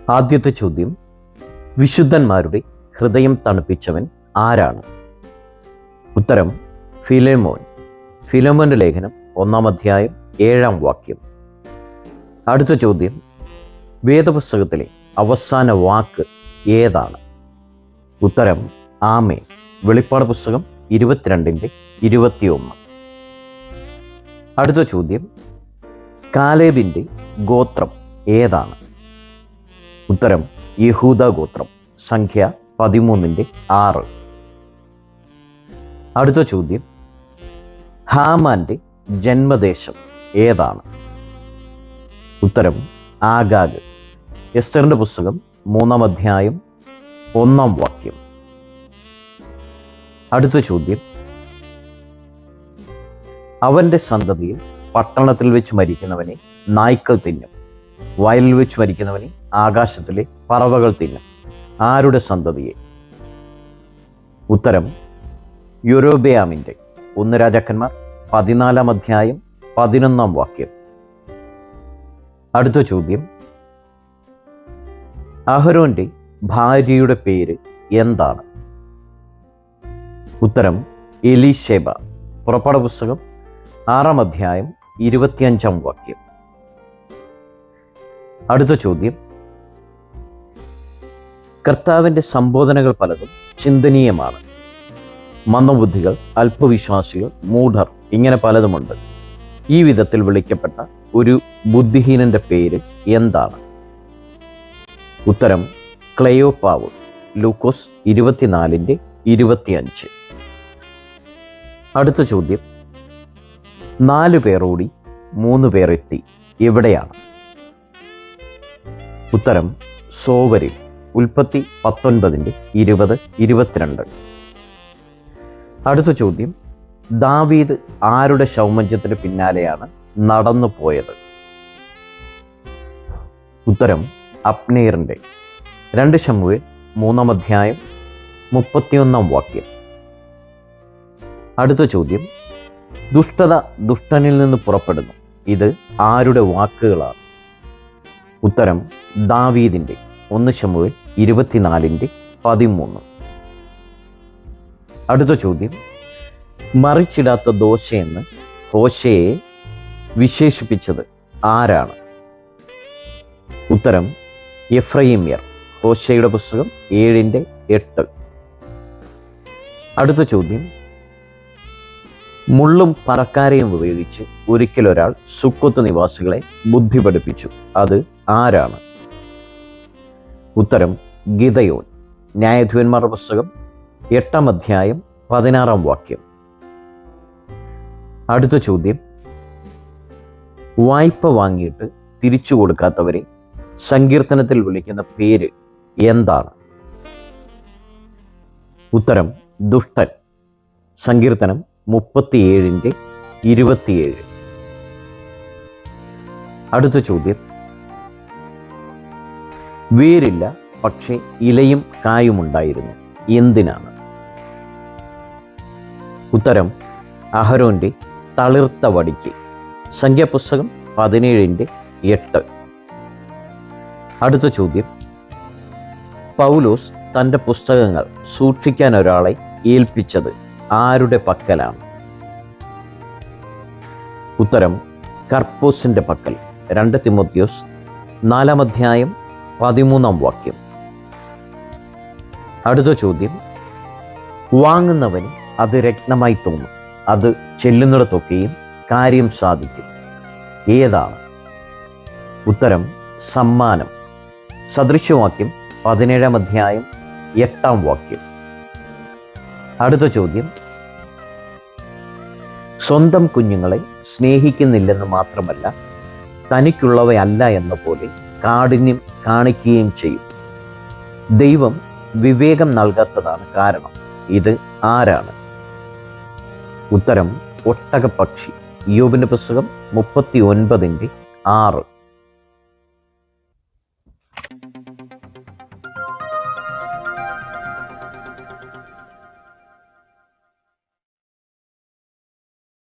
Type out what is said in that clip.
ആദ്യത്തെ ചോദ്യം, വിശുദ്ധന്മാരുടെ ഹൃദയം തണുപ്പിച്ചവൻ ആരാണ്? ഉത്തരം ഫിലേമോൻ. ഫിലേമോന്റെ ലേഖനം 1-ാം അധ്യായം 7-ാം വാക്യം. അടുത്ത ചോദ്യം, വേദപുസ്തകത്തിലെ അവസാന വാക്ക് ഏതാണ്? ഉത്തരം ആമേൻ. വെളിപ്പാട് പുസ്തകം 22:21. അടുത്ത ചോദ്യം, കാലേബിൻ്റെ ഗോത്രം ഏതാണ്? ഉത്തരം യഹൂദ ഗോത്രം. സംഖ്യ 13:6. അടുത്ത ചോദ്യം, ഹാമാന്റെ ജന്മദേശം ഏതാണ്? ഉത്തരം ആഗാഗ്. എസ്തറിന്റെ പുസ്തകം 3-ാം അധ്യായം 1-ാം വാക്യം. അടുത്ത ചോദ്യം, അവന്റെ സന്തതിയിൽ പട്ടണത്തിൽ വെച്ച് മരിക്കുന്നവനെ നായ്ക്കൾ തിന്നും, വയലിൽ വെച്ച് മരിക്കുന്നവനെ ആകാശത്തിലെ പറവകൾ തിന്നും. ആരുടെ സന്തതിയെ? ഉത്തരം യൊരോബെയാമിൻ്റെ. 1 രാജാക്കന്മാർ 14-ാം അധ്യായം 11-ാം വാക്യം. അടുത്ത ചോദ്യം, അഹരോന്റെ ഭാര്യയുടെ പേര് എന്താണ്? ഉത്തരം എലീശേബ. പുറപ്പാട് പുസ്തകം 6-ാം അധ്യായം 25-ാം വാക്യം. അടുത്ത ചോദ്യം, കർത്താവിൻ്റെ സംബോധനകൾ പലതും ചിന്തനീയമാണ്. മന്ദബുദ്ധികൾ, അല്പവിശ്വാസികൾ, മൂഢർ, ഇങ്ങനെ പലതുമുണ്ട്. ഈ വിധത്തിൽ വിളിക്കപ്പെട്ട ഒരു ബുദ്ധിഹീനന്റെ പേര് എന്താണ്? ഉത്തരം ക്ലെയോപ്പാവ്. ലൂക്കോസ് 24:25. അടുത്ത ചോദ്യം, 4 പേർ ഓടി 3 പേർ എത്തി, എവിടെയാണ്? ഉത്തരം സോവരിൽ. ഉൽപ്പത്തി 19:20-22. അടുത്ത ചോദ്യം, ദാവീദ് ആരുടെ ശവമഞ്ചത്തിന് പിന്നാലെയാണ് നടന്നു പോയത്? ഉത്തരം അബ്നേറിന്റെ. 2 ശമൂവേൽ 3-ാം അധ്യായം 31-ാം വാക്യം. അടുത്ത ചോദ്യം, ദുഷ്ടത ദുഷ്ടനിൽ നിന്ന് പുറപ്പെടുന്നു, ഇത് ആരുടെ വാക്കുകളാണ്? ഉത്തരം ദാവീദിന്റെ. 1 ശമൂവേൽ 24:13. അടുത്ത ചോദ്യം, മറിച്ചിടാത്ത ദോശയെന്ന് ഹോശയെ വിശേഷിപ്പിച്ചത് ആരാണ്? ഉത്തരം എഫ്രയീമ്യർ. ഹോശയുടെ പുസ്തകം 7:8. അടുത്ത ചോദ്യം, മുള്ളും പറക്കാരയും ഉപയോഗിച്ച് ഒരിക്കൽ ഒരാൾ സുക്കോത്ത് നിവാസികളെ ബുദ്ധി പഠിപ്പിച്ചു, അത് ആരാണ്? ഉത്തരം ഗിദയോൻ. ന്യായാധിപന്മാരുടെ പുസ്തകം 8-ാം അധ്യായം 16-ാം വാക്യം. അടുത്ത ചോദ്യം, വായ്പ വാങ്ങിയിട്ട് തിരിച്ചു കൊടുക്കാത്തവരെ സങ്കീർത്തനത്തിൽ വിളിക്കുന്ന പേര് എന്താണ്? ഉത്തരം ദുഷ്ടൻ. സങ്കീർത്തനം 37:27. അടുത്ത ചോദ്യം, വേരില്ല പക്ഷേ ഇലയും കായുമുണ്ടായിരുന്നു, എന്തിനാണ്? ഉത്തരം അഹരോന്റെ തളിർത്ത വടിക്ക്. സംഖ്യാപുസ്തകം 17:8. അടുത്ത ചോദ്യം, പൗലോസ് തൻ്റെ പുസ്തകങ്ങൾ സൂക്ഷിക്കാൻ ഒരാളെ ഏൽപ്പിച്ചത് ആരുടെ പക്കലാണ്? ഉത്തരം കർപ്പോസിന്റെ പക്കൽ. 2 തിമോത്തിയോസ് 4-ാം അധ്യായം 13-ാം വാക്യം. അടുത്ത ചോദ്യം, വാങ്ങുന്നവന് അത് രത്നമായി തോന്നും, അത് ചെല്ലുന്നിടത്തൊക്കെയും കാര്യം സാധിക്കും, ഏതാണ്? ഉത്തരം സമ്മാനം. സദൃശ്യവാക്യം 17-ാം അധ്യായം 8-ാം വാക്യം. അടുത്ത ചോദ്യം, സ്വന്തം കുഞ്ഞുങ്ങളെ സ്നേഹിക്കുന്നില്ലെന്ന് മാത്രമല്ല തനിക്കുള്ളവയല്ല എന്ന പോലെ കാഠിന്യം കാണിക്കുകയും ചെയ്യും. ദൈവം വിവേകം നൽകാത്തതാണ് കാരണം, ഇത് ആരാണ്? ഉത്തരം ഒട്ടകപ്പക്ഷി. യോബിന്റെ പുസ്തകം 39:6.